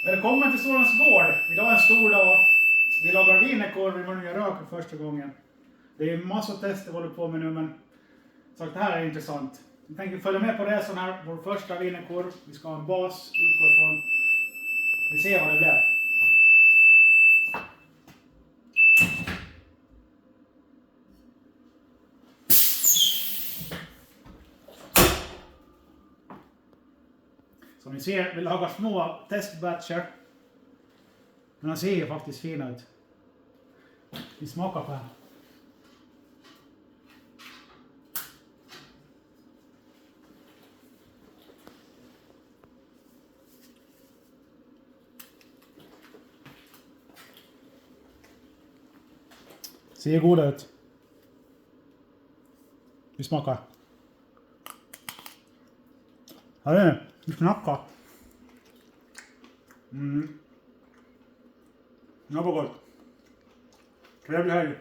Välkommen till Solens gård. Idag är en stor dag. Vi lagar wienerkorv i vanliga rök för första gången. Det är massor av tester vi håller på med nu, men så det här är intressant. Jag tänker följa med på resan här. Vår första wienerkorv. Vi ska ha en bas, utgå ifrån. Vi ser vad det blir. Som ni ser, vi lagar små testbatcher. Men de ser ju faktiskt fina ut. Vi smakar på det här. Ser goda ut. Vi smakar. Här är det. Vi knackar. Det var gott. Trevlig helg.